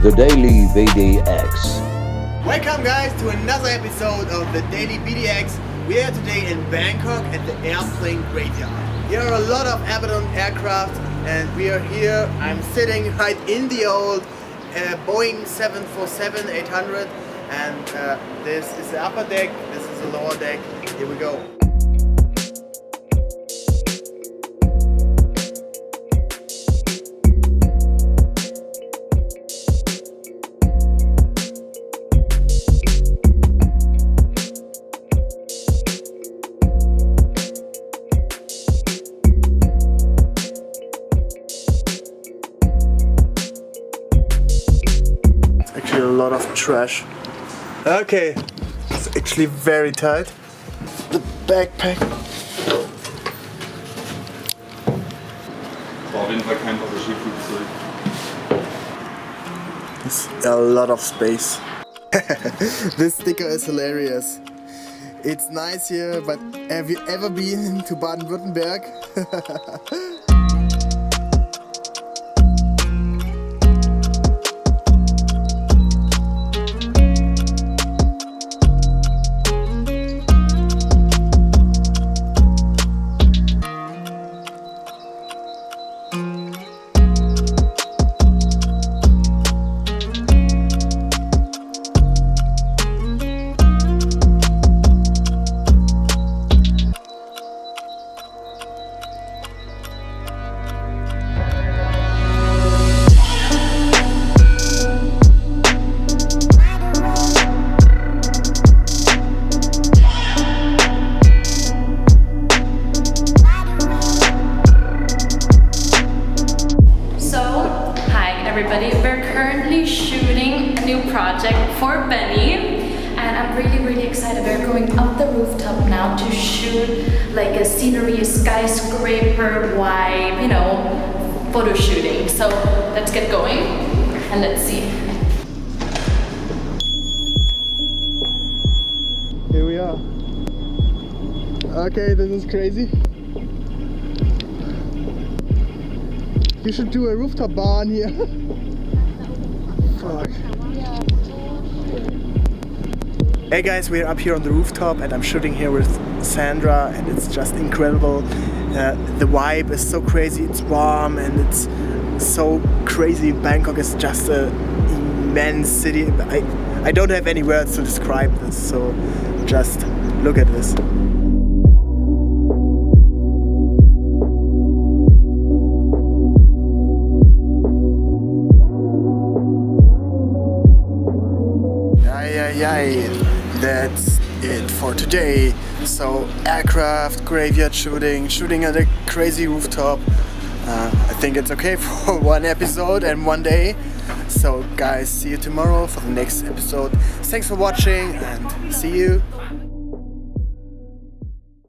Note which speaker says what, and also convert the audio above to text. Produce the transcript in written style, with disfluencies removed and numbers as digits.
Speaker 1: The Daily BDX.
Speaker 2: Welcome guys to another episode of the Daily BDX. We are today in Bangkok at the airplane graveyard. Here are a lot of abandoned aircraft and we are here. I'm sitting right in the old Boeing 747-800 and this is the upper deck, this is the lower deck. Here we go. Actually a lot of trash. Okay, it's actually very tight. The backpack.
Speaker 3: War auf jeden Fall kein Passagierflugzeug.
Speaker 2: It's a lot of space. This sticker is hilarious. It's nice here, but have you ever been to Baden-Württemberg?
Speaker 4: Everybody, we're currently shooting a new project for Benny and I'm really excited. We're going up the rooftop now to shoot like a scenery, skyscraper vibe, you know, photo shooting. So let's get going and let's see.
Speaker 2: Here we are. Okay, this is crazy. You should do a rooftop bar in here. Fuck. Hey guys, we're up here on the rooftop and I'm shooting here with Sandra and it's just incredible. The vibe is so crazy, it's warm and it's so crazy. Bangkok is just an immense city. I don't have any words to describe this, so just look at this. That's it for today. So aircraft, graveyard shooting at a crazy rooftop. I think it's okay for one episode and one day. So guys, see you tomorrow for the next episode. Thanks for watching and see you.